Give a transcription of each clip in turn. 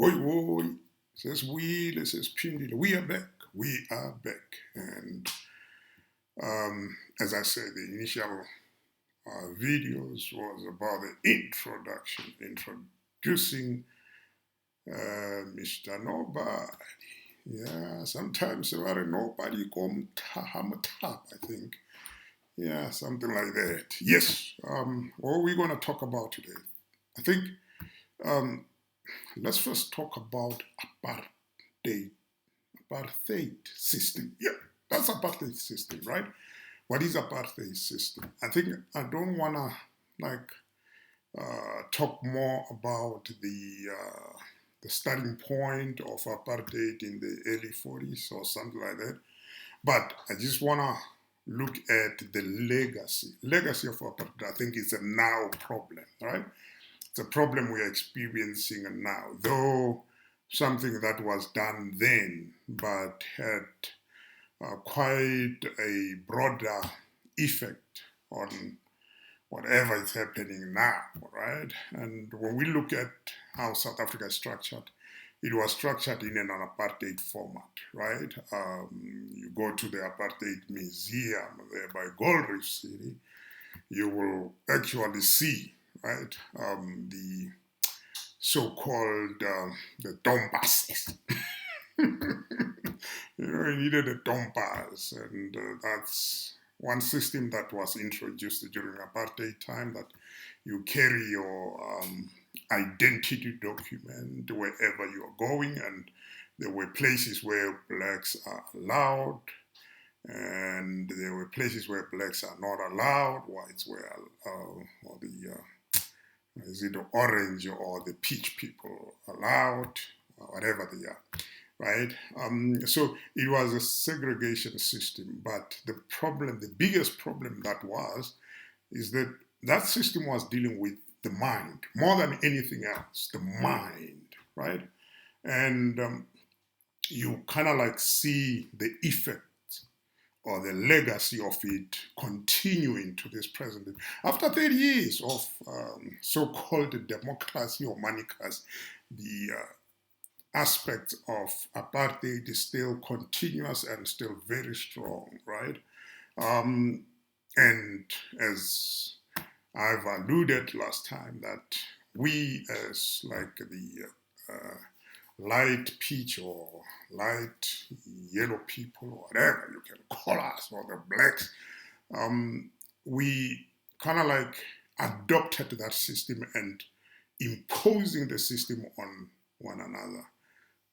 Oi, oi, says Will, says Pindile. We are back. We are back. And as I said, the initial videos was about the introduction, introducing Mr. Nobody. Yeah, sometimes about nobody come top, I think. Yeah, something like that. Yes. What are we going to talk about today? I think um, let's first talk about apartheid apartheid system. Yeah, that's apartheid system, right? What is apartheid system? I think I don't wanna like talk more about the starting point of apartheid in the early 40s or something like that. But I just wanna look at the legacy of apartheid. I think it's a now problem, right? It's a problem we are experiencing now, though something that was done then but had quite a broader effect on whatever is happening now, right? And when we look at how South Africa is structured, it was structured in an apartheid format, right? You go to the apartheid museum there by Gold Reef City, you will actually see, right, the so-called the Dombases. You needed a Dompas, and that's one system that was introduced during apartheid time, that you carry your identity document wherever you're going, and there were places where blacks are allowed, and there were places where blacks are not allowed, whites were, or the is it the orange or the peach people allowed, whatever they are, right? So it was a segregation system, but the biggest problem that was, is that that system was dealing with the mind more than anything else, the mind, right? And you kind of like see the effect or the legacy of it continuing to this present day. After 30 years of so-called democracy or manicas, the aspect of apartheid is still continuous and still very strong, right? Um, and as I've alluded last time, that we as like the light peach or light yellow people, or whatever you can call us, or the blacks, we kind of like adopted that system and imposing the system on one another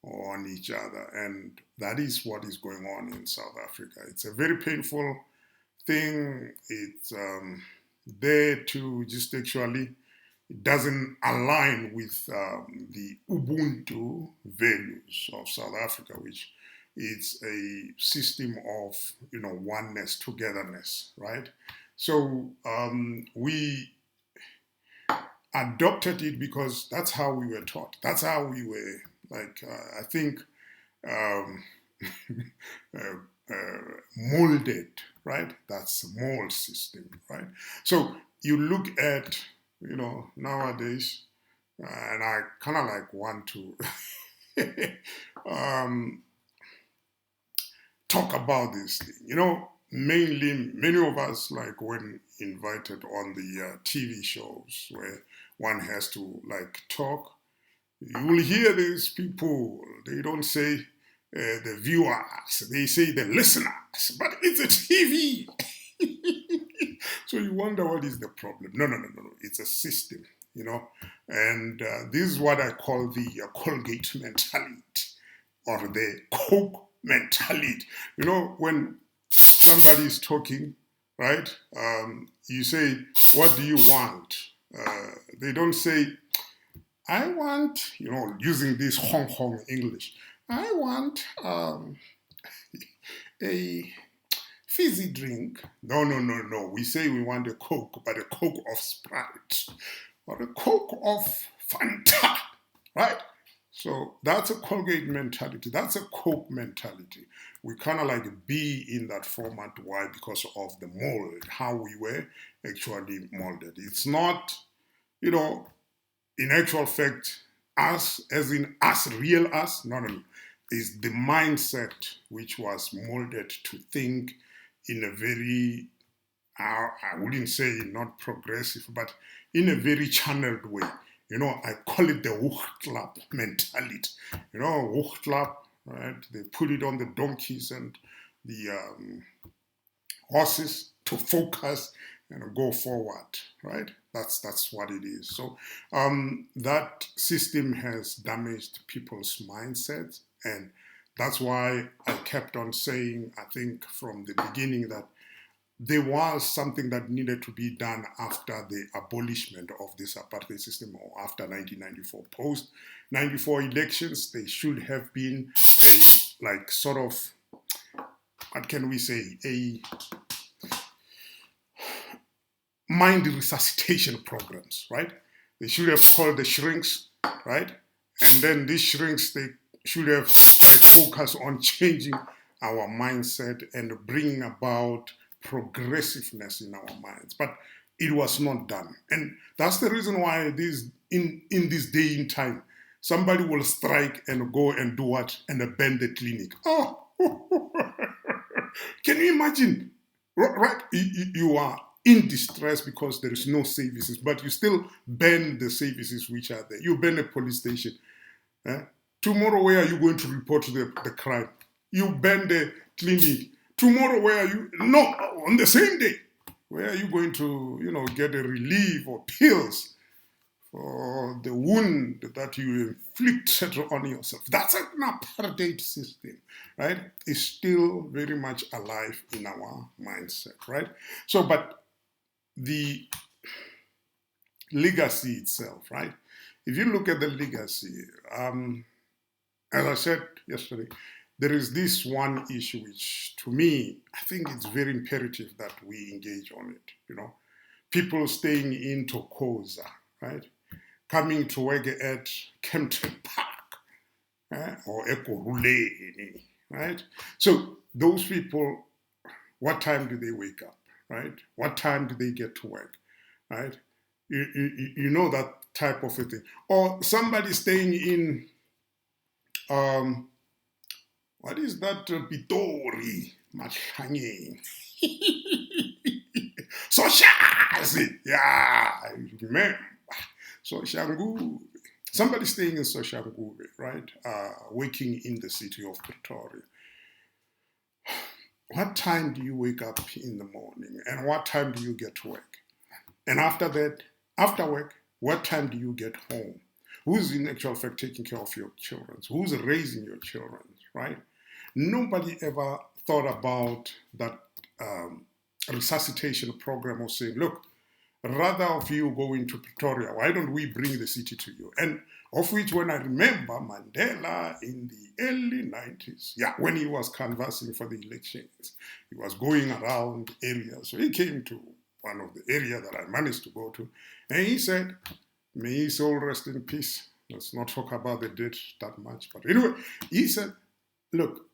or on each other. And that is what is going on in South Africa. It's a very painful thing. It's there to just actually, it doesn't align with the Ubuntu values of South Africa, which is a system of oneness, togetherness, right? So we adopted it because that's how we were taught. That's how we were like. I think um, molded, right? That's a mold system, right? So you look at, nowadays, and I kind of like want to um, talk about this thing. Mainly, many of us, like when invited on the TV shows where one has to like talk, you will hear these people, they don't say the viewers, they say the listeners, but it's a TV. So you wonder what is the problem. No, no, no, no, no. It's a system, and this is what I call the Colgate mentality or the Coke mentality. When somebody is talking, right, you say, what do you want? They don't say, I want, using this Hong Kong English, I want a fizzy drink. No, no, no, no. We say we want a Coke, but a Coke of Sprite or a Coke of Fanta, right? So that's a Colgate mentality. That's a Coke mentality. We kind of like be in that format. Why? Because of the mold, how we were actually molded. It's not, in actual fact, us, as in us, real us. No, no, no. Is the mindset which was molded to think in a very, I wouldn't say not progressive, but in a very channeled way. I call it the Hochklap mentality. Hochklap, right? They put it on the donkeys and the horses to focus and go forward, right? That's what it is. So that system has damaged people's mindsets, and that's why I kept on saying, I think from the beginning, that there was something that needed to be done after the abolishment of this apartheid system, or after 1994. Post 94 elections, they should have been a, like, sort of, what can we say, a mind resuscitation programs, right? They should have called the shrinks, right? And then these shrinks, they should have focused on changing our mindset and bringing about progressiveness in our minds. But it was not done. And that's the reason why in this day in time, somebody will strike and go and do what? And abandon the clinic. Oh, can you imagine? Right? You are in distress because there is no services, but you still ban the services which are there. You ban a police station. Tomorrow, where are you going to report the crime? You ban the clinic. Tomorrow, where are you? No, on the same day. Where are you going to, get a relief or pills for the wound that you inflicted on yourself? That's an apartheid system, right? It's still very much alive in our mindset, right? So, but the legacy itself, right? If you look at the legacy, as I said yesterday, there is this one issue which, to me, I think it's very imperative that we engage on it. People staying in Tokoza, right? Coming to work at Kempton Park, or Ekoruleni, right? So those people, what time do they wake up, right? What time do they get to work, right? You know that type of a thing. Or somebody staying in, what is that? Pitori, Machangeng. Soshazi. Yeah, I remember. Soshangu. Somebody staying in Soshangu, right? Working in the city of Pretoria. What time do you wake up in the morning? And what time do you get to work? And after that, after work, what time do you get home? Who's in actual fact taking care of your children? Who's raising your children, right? Nobody ever thought about that resuscitation program of saying, look, rather of you going to Pretoria, why don't we bring the city to you? And of which, when I remember Mandela in the early 90s, when he was canvassing for the elections, he was going around areas. So he came to one of the areas that I managed to go to, and he said, may his soul rest in peace. Let's not talk about the dead that much. But anyway, he said, look,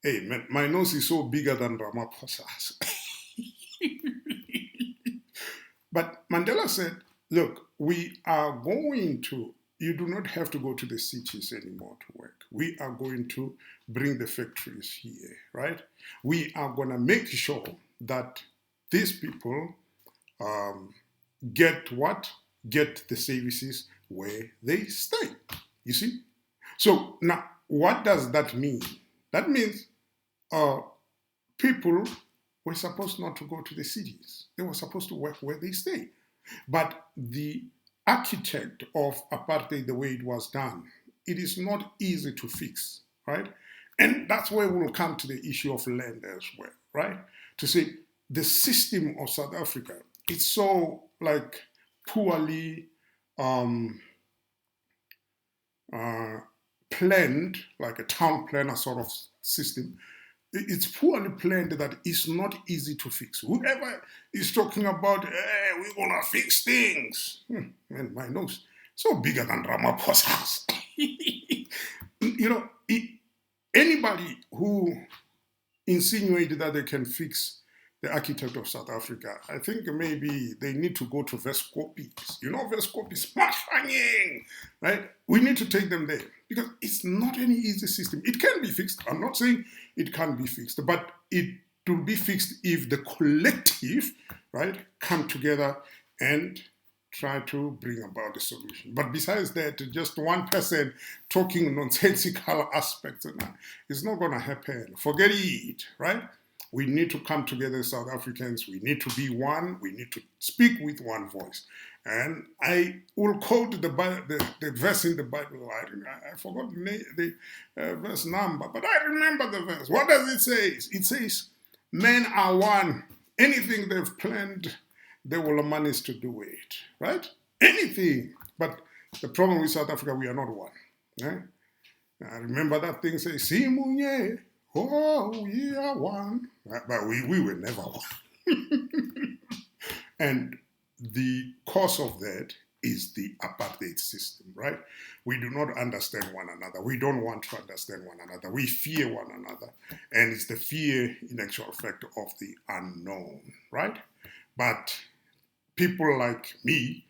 hey, man, my nose is so bigger than Ramaphosa's. But Mandela said, look, you do not have to go to the cities anymore to work. We are going to bring the factories here, right? We are going to make sure that these people get the services where they stay, you see? So now, what does that mean? That means people were supposed not to go to the cities. They were supposed to work where they stay. But the architect of apartheid, the way it was done, it is not easy to fix, right? And that's where we'll come to the issue of land as well, right? To say the system of South Africa, it's so poorly planned, like a town planner sort of system. It's poorly planned that it's not easy to fix. Whoever is talking about, hey, we're going to fix things. Man, my nose so bigger than Ramaphosa's. Anybody who insinuated that they can fix the architect of South Africa, I think maybe they need to go to Vescopis. You know, Vescopis, Mashanying, right? We need to take them there because it's not any easy system. It can be fixed. I'm not saying it can't be fixed, but it will be fixed if the collective, right, come together and try to bring about a solution. But besides that, just one person talking nonsensical aspects, it's not going to happen. Forget it, right? We need to come together, South Africans. We need to be one. We need to speak with one voice. And I will quote the verse in the Bible. I forgot the verse number, but I remember the verse. What does it say? It says, men are one. Anything they've planned, they will manage to do it, right? Anything. But the problem with South Africa, we are not one. Eh? I remember that thing say, Simunye, oh, we are one. But we were never one. And the cause of that is the apartheid system, right? We do not understand one another. We don't want to understand one another. We fear one another. And it's the fear, in actual fact, of the unknown, right? But people like me,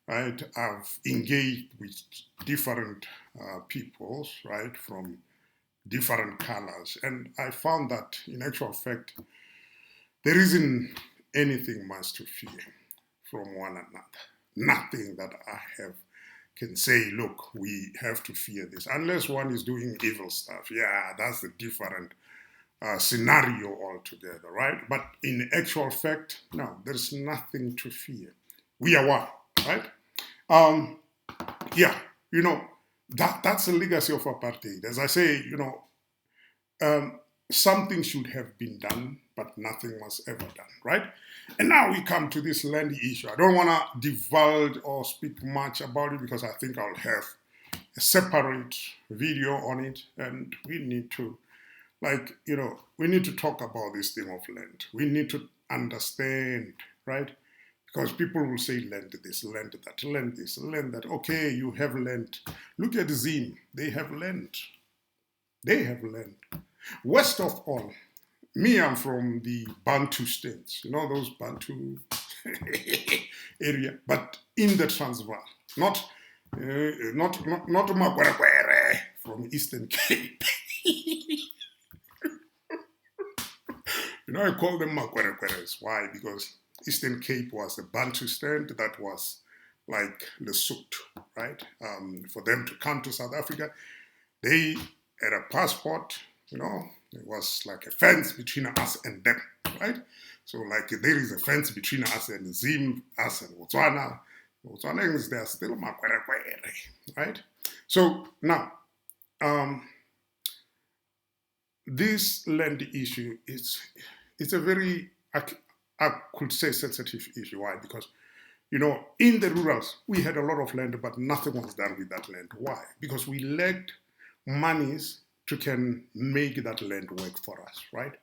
right, have engaged with different peoples, right, from different colors. And I found that, in actual fact, there isn't anything much to fear from one another. Nothing that I can say, look, we have to fear this. Unless one is doing evil stuff. Yeah, that's a different scenario altogether, right? But in actual fact, no, there's nothing to fear. We are one, right? Yeah, you know, that's the legacy of apartheid. As I say, you know, something should have been done, but nothing was ever done, right? And now we come to this land issue. I don't want to divulge or speak much about it because I think I'll have a separate video on it, and we need to, like, you know, we need to talk about this thing of land. We need to understand, right? Because people will say land this, land that, land this, land that. Okay, you have land. Look at Zim. They have land. They have land. West of all, me, I'm from the Bantu states. You know those Bantu area, but in the Transvaal, not Makwerekwere from Eastern Cape. You know, I call them Makwerekweres. Why? Because Eastern Cape was a Bantu state that was like Lesotho, right? For them to come to South Africa, they had a passport, you know, it was like a fence between us and them, right? So like there is a fence between us and Zim, us and Botswana. Botswana, they're still Makwerekwere, right? So now, this land issue it's a very, I could say, sensitive issue. Why? Because, you know, in the rurals, we had a lot of land, but nothing was done with that land. Why? Because we lacked monies to can make that land work for us, right?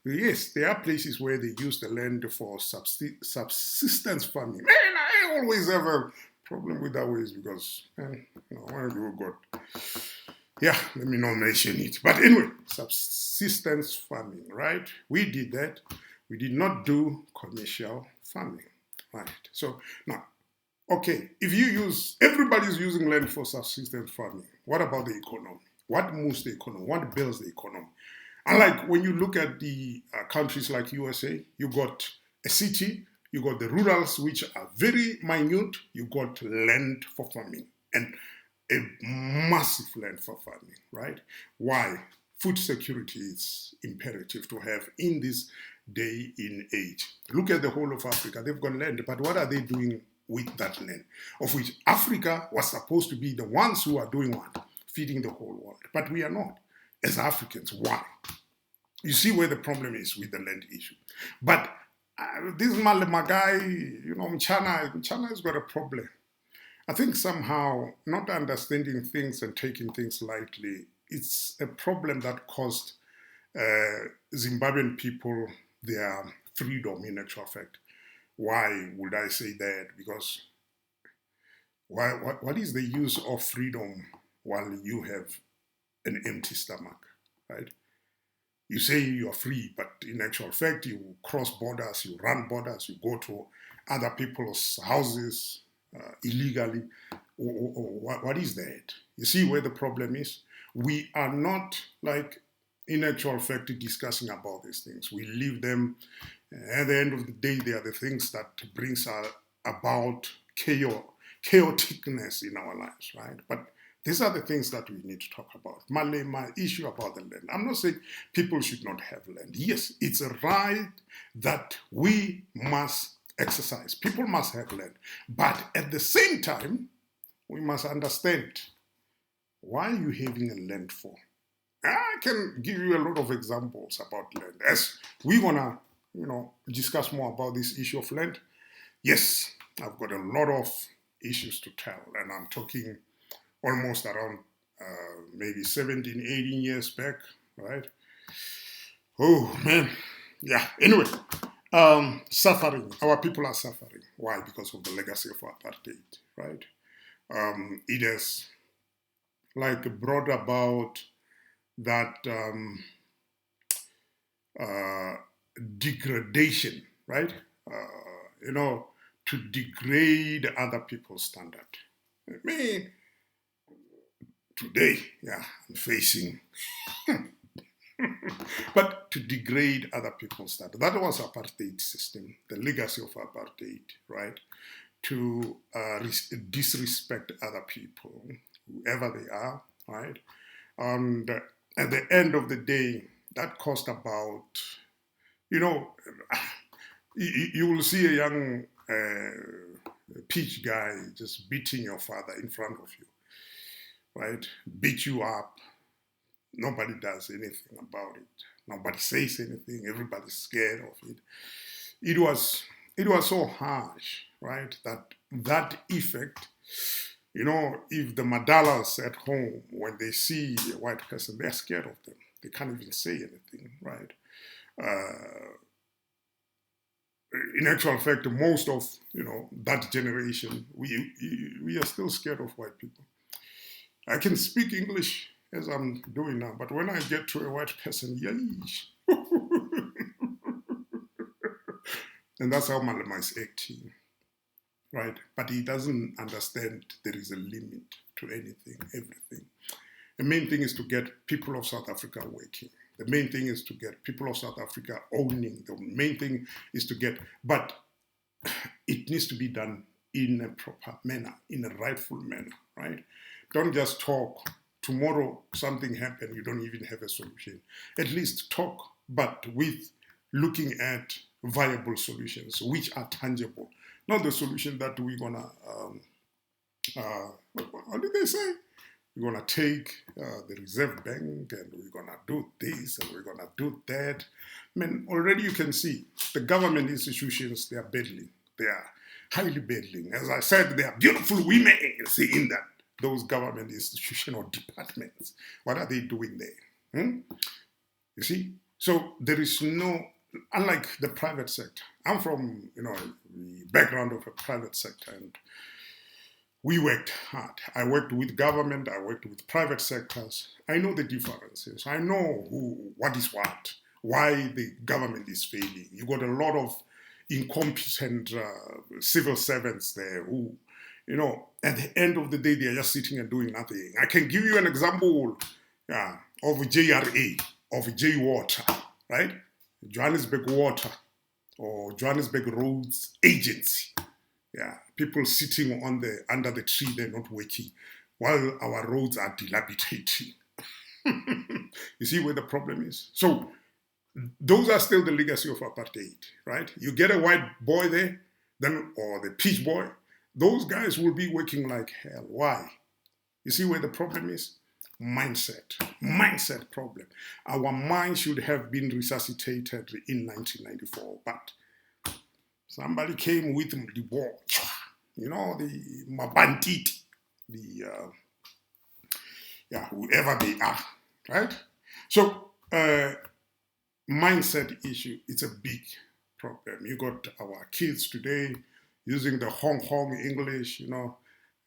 Yes, there are places where they use the land for subsistence farming. Man, I always have a problem with that ways because, you know, when you got, yeah, let me not mention it. But anyway, subsistence farming, right? We did that. We did not do commercial farming, right? So now, okay, if you use, everybody's using land for subsistence farming. What about the economy? What moves the economy? What builds the economy? Unlike when you look at the countries like USA, you got a city, you got the rurals, which are very minute, you got land for farming, and a massive land for farming, right? Why? Food security is imperative to have in this day in age. Look at the whole of Africa. They've got land, but what are they doing with that land? Of which Africa was supposed to be the ones who are doing what? Feeding the whole world. But we are not. As Africans, why? You see where the problem is with the land issue. But this my guy, you know, China has got a problem. I think somehow not understanding things and taking things lightly, it's a problem that cost Zimbabwean people their freedom in actual fact. Why would I say that? Because what is the use of freedom while you have an empty stomach, right? You say you are free, but in actual fact, you cross borders, you run borders, you go to other people's houses illegally. What is that? You see where the problem is? We are not like, in actual fact, discussing about these things. We leave them. At the end of the day, they are the things that brings about chaoticness in our lives, right? But these are the things that we need to talk about. My issue about the land. I'm not saying people should not have land. Yes, it's a right that we must exercise. People must have land. But at the same time, we must understand, why are you having a land for? I can give you a lot of examples about land. As we're gonna, discuss more about this issue of land. Yes, I've got a lot of issues to tell, and I'm talking almost around maybe 17, 18 years back, right? Oh man, yeah. Anyway, suffering. Our people are suffering. Why? Because of the legacy of apartheid, right? It has like brought about that uh, degradation, right? You know, to degrade other people's standard. I mean, today, yeah, I'm facing, but to degrade other people's standard. That was apartheid system, the legacy of apartheid, right? To disrespect other people, whoever they are, right? And at the end of the day, that cost about, you know, you will see a young peach guy just beating your father in front of you, right? Beat you up. Nobody does anything about it. Nobody says anything. Everybody's scared of it. It was so harsh, right? That effect, if the Madalas at home, when they see a white person, they're scared of them. They can't even say anything, right? In actual fact, most of that generation, we are still scared of white people. I can speak English as I'm doing now, but when I get to a white person, yeesh. And that's how Malema is acting, right? But he doesn't understand there is a limit to anything, everything. The main thing is to get people of South Africa working. The main thing is to get people of South Africa owning. The main thing is to get, but it needs to be done in a proper manner, in a rightful manner, right? Don't just talk. Tomorrow something happened, you don't even have a solution. At least talk, but with looking at viable solutions which are tangible. Not the solution that we're gonna, what did they say? We're gonna take the Reserve Bank and we're gonna do this and we're gonna do that. I mean, already you can see the government institutions, they are beddling. They are highly beddling. As I said, there are beautiful women in that those government institutions or departments. What are they doing there? You see? So there is no, unlike the private sector. I'm from, the background of a private sector, and we worked hard. I worked with government, I worked with private sectors. I know the differences. I know what is what, why the government is failing. You got a lot of incompetent civil servants there who, at the end of the day, they are just sitting and doing nothing. I can give you an example of JRA, of J Water, right? Johannesburg Water or Johannesburg Roads Agency. Yeah, people sitting under the tree, they're not working, while our roads are dilapidating. You see where the problem is? So those are still the legacy of apartheid, right? You get a white boy there, then or the peach boy, those guys will be working like hell. Why? You see where the problem is? Mindset problem. Our mind should have been resuscitated in 1994, but somebody came with the war, the Mabandit, whoever they are, right? So, mindset issue, it's a big problem. You got our kids today using the Hong Kong English,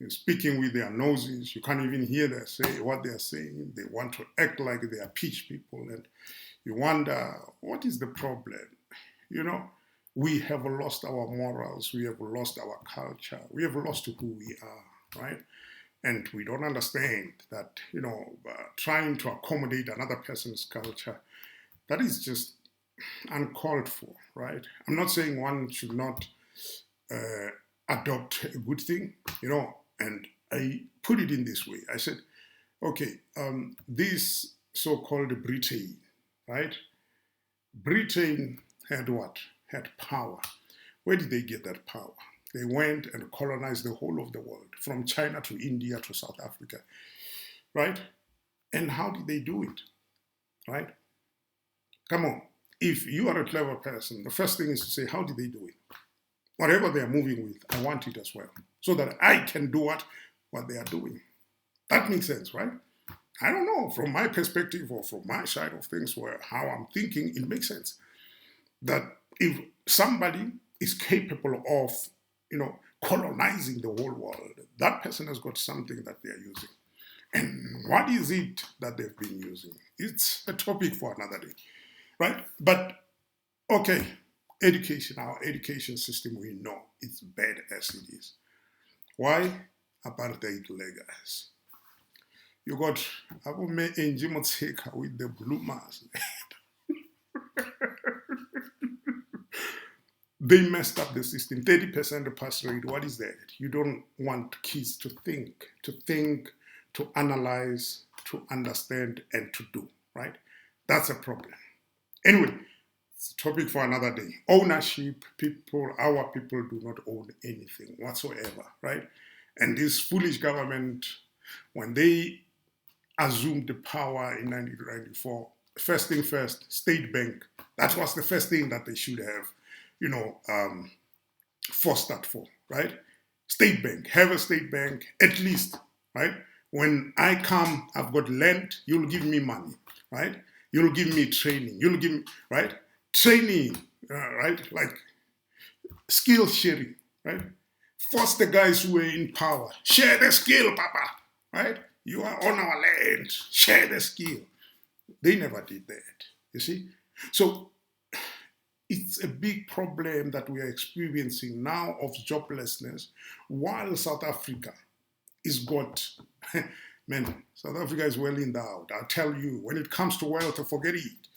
speaking with their noses. You can't even hear them say what they're saying. They want to act like they are peach people, and You wonder, what is the problem? You know, we have lost our morals, we have lost our culture, we have lost who we are, right? And we don't understand that, trying to accommodate another person's culture, that is just uncalled for, right? I'm not saying one should not uh, adopt a good thing, and I put it in this way. I said, okay, this so-called Britain, right? Britain had what? Had power. Where did they get that power? They went and colonized the whole of the world, from China to India to South Africa, right? And how did they do it, right? Come on. If you are a clever person, the first thing is to say, how did they do it? Whatever they are moving with, I want it as well, so that I can do what they are doing. That makes sense, right? I don't know, from my perspective or from my side of things, where how I'm thinking, it makes sense that if somebody is capable of, colonizing the whole world, that person has got something that they are using. And what is it that they've been using? It's a topic for another day, right? But okay, education, our education system, we know it's bad as it is. Why? Apartheid legacy. You got Abume Enjimotseka with the bloomers. They messed up the system. 30% pass rate. What is that? You don't want kids to think, to analyze, to understand, and to do, right? That's a problem. Anyway, it's a topic for another day. Ownership, our people do not own anything whatsoever, right? And this foolish government, when they assumed the power in 1994, first thing first, state bank. That was the first thing that they should have, forced that for, right? State bank, have a state bank, at least, right? When I come, I've got land, you'll give me money, right? You'll give me training, you'll give me, right? Training, right? Like skill sharing, right? Force the guys who are in power, share the skill, Papa, right? You are on our land, share the skill. They never did that, you see? So it's a big problem that we are experiencing now of joblessness, while South Africa is got, man, South Africa is well endowed. I'll tell you, when it comes to wealth, forget it.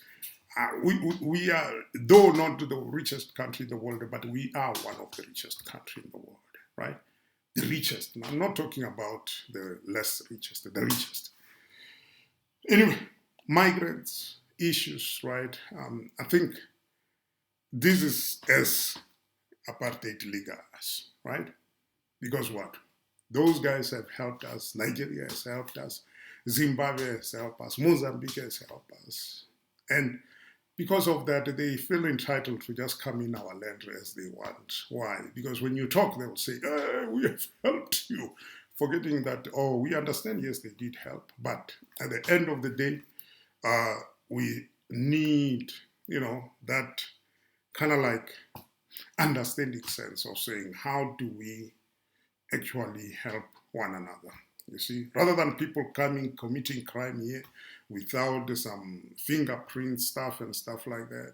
We are, though not the richest country in the world, but we are one of the richest countries in the world, right? The richest. I'm not talking about the less richest, the richest. Anyway, migrants, issues, right? I think this is as apartheid leaders, right? Because what? Those guys have helped us. Nigeria has helped us. Zimbabwe has helped us. Mozambique has helped us. And because of that, they feel entitled to just come in our land as they want. Why? Because when you talk, they will say, we have helped you. Forgetting that, we understand, yes, they did help. But at the end of the day, we need, that kind of like understanding sense of saying, how do we actually help one another? You see, rather than people committing crime here without some fingerprint stuff and stuff like that.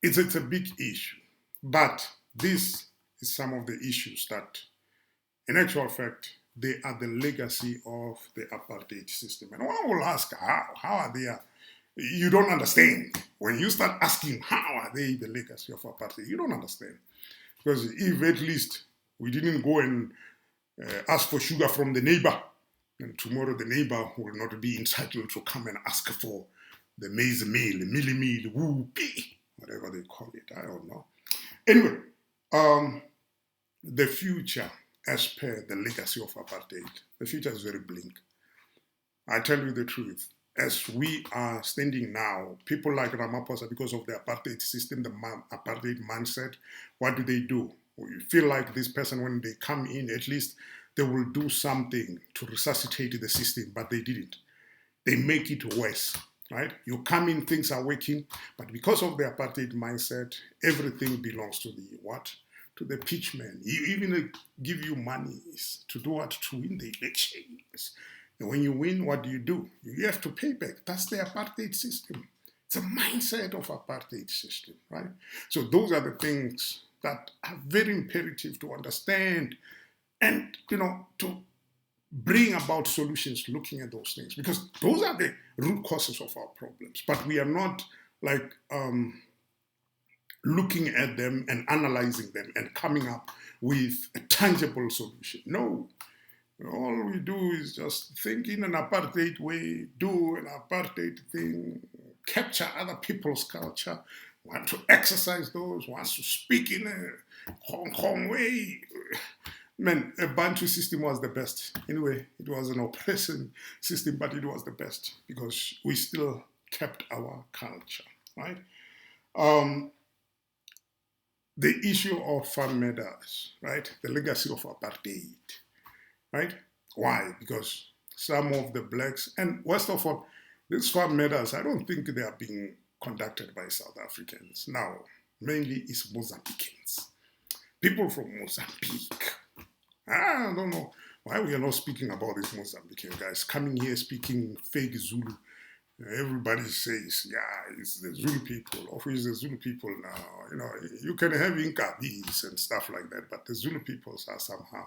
It's a big issue. But this is some of the issues that, in actual fact, they are the legacy of the apartheid system. And one will ask, how are they? You don't understand. When you start asking, how are they the legacy of apartheid? You don't understand. Because if at least we didn't go and ask for sugar from the neighbor, and tomorrow the neighbor will not be entitled to come and ask for the maize meal, millie meal, whoopee, whatever they call it. I don't know. Anyway, the future, as per the legacy of apartheid, the future is very bleak. I tell you the truth. As we are standing now, people like Ramaphosa, because of the apartheid system, the apartheid mindset, what do? We feel like this person, when they come in, at least they will do something to resuscitate the system, but they didn't. They make it worse, right? You come in, things are working, but because of the apartheid mindset, everything belongs to the what? To the pitchman. He even give you money to do what? To win the elections. And when you win, what do? You have to pay back. That's the apartheid system. It's a mindset of apartheid system, right? So those are the things that are very imperative to understand and, to bring about solutions looking at those things, because those are the root causes of our problems. But we are not like looking at them and analyzing them and coming up with a tangible solution. No, all we do is just think in an apartheid way, do an apartheid thing, capture other people's culture, want to exercise those, wants to speak in a Hong Kong way. Man, a Bantu system was the best. Anyway, it was an oppressive system, but it was the best because we still kept our culture, right? Um, the issue of farm matters, right? The legacy of apartheid, right? Why? Because some of the blacks, and worst of all, these farm matters, I don't think they are being conducted by South Africans. Now, mainly it's Mozambicans. People from Mozambique. I don't know why we are not speaking about these Mozambican guys coming here speaking fake Zulu. Everybody says, yeah, it's the Zulu people. Of which the Zulu people now, you can have Inkabis and stuff like that, but the Zulu peoples are somehow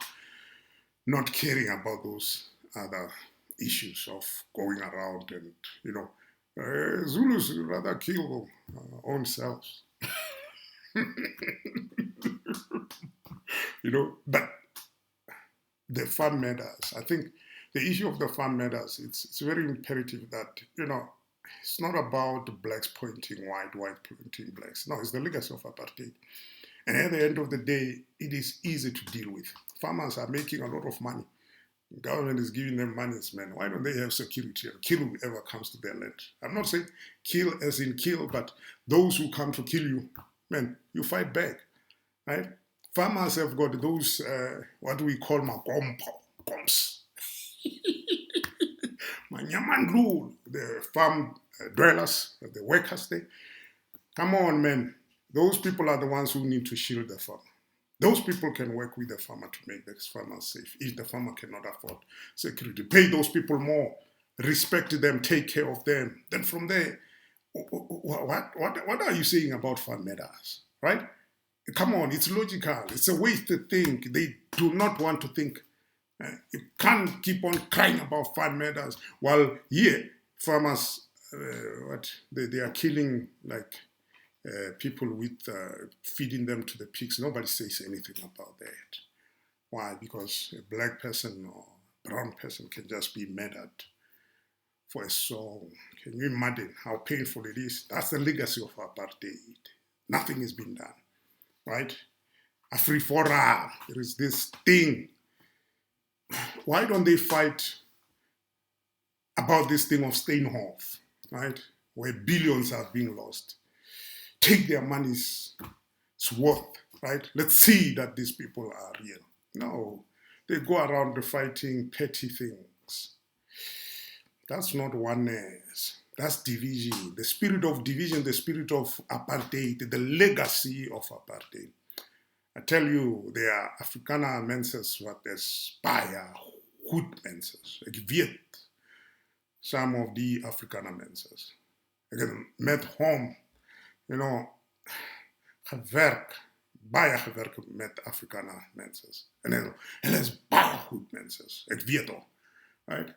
not caring about those other issues of going around and, Zulus rather kill own selves. But the farm matters. I think the issue of the farm matters, it's very imperative that, it's not about blacks pointing white pointing blacks. No, it's the legacy of apartheid. And at the end of the day, it is easy to deal with. Farmers are making a lot of money. The government is giving them money, man. Why don't they have security and kill whoever comes to their land? I'm not saying kill as in kill, but those who come to kill you, man, you fight back, right? Farmers have got those, what we call makomps. Manyamandlu, the farm dwellers, the workers there. Come on, man. Those people are the ones who need to shield the farmer. Those people can work with the farmer to make the farmer safe. If the farmer cannot afford security, pay those people more, respect them, take care of them. Then from there, what are you saying about farm matters, right? Come on, it's logical. It's a way to think. They do not want to think. You can't keep on crying about farm matters while here farmers, they are killing like people with feeding them to the pigs. Nobody says anything about that. Why? Because a black person or brown person can just be murdered for a song. Can you imagine how painful it is? That's the legacy of apartheid. Nothing has been done, right? A free for all. There is this thing. Why don't they fight about this thing of Steinhoff, right? Where billions are being lost. Take their money's worth, right? Let's see that these people are real. No, they go around fighting petty things. That's not oneness. That's division. The spirit of division, the spirit of apartheid, the legacy of apartheid. I tell you, there are Afrikaner menses wat aspire goed menses. Ek weet some of the Afrikaner menses. Ek het met hom, gewerk, baie gewerk met Afrikaner menses. En hulle is baie goed menses. Ek weet al, right?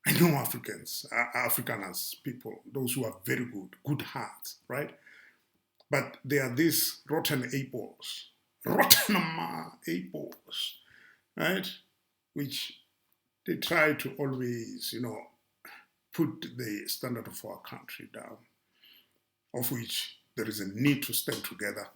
I know Afrikaners, people, those who are very good hearts, right? But they are these rotten apples, right? Which they try to always, put the standard of our country down, of which there is a need to stand together,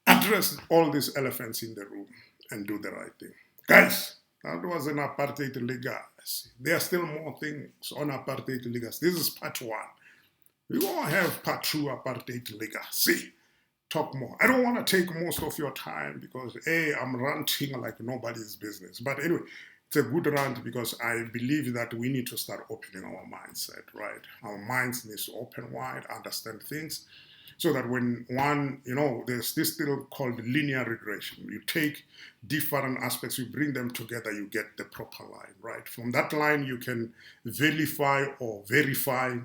address all these elephants in the room, and do the right thing. Guys, that was an apartheid legacy. There are still more things on apartheid legacy. This is part one. We won't have part two apartheid legacy. Talk more. I don't want to take most of your time because, I'm ranting like nobody's business. But anyway, it's a good rant because I believe that we need to start opening our mindset, right? Our minds need to open wide, understand things, so that when there's this thing called linear regression. You take different aspects, you bring them together, you get the proper line, right? From that line, you can vilify or verify,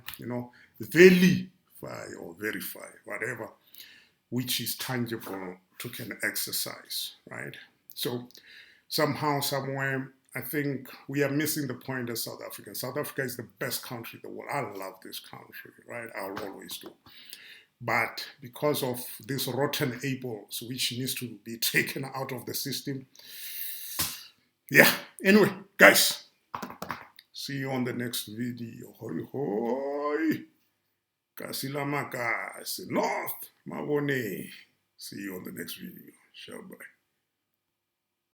vilify or verify, whatever, which is tangible to can exercise, right? So somehow, somewhere, I think we are missing the point as South Africans. South Africa is the best country in the world. I love this country, right? I'll always do. But because of this rotten apples, which needs to be taken out of the system, yeah. Anyway, guys, see you on the next video. Hoi hoi. Kasilama North Mabone. See you on the next video. Shabbai.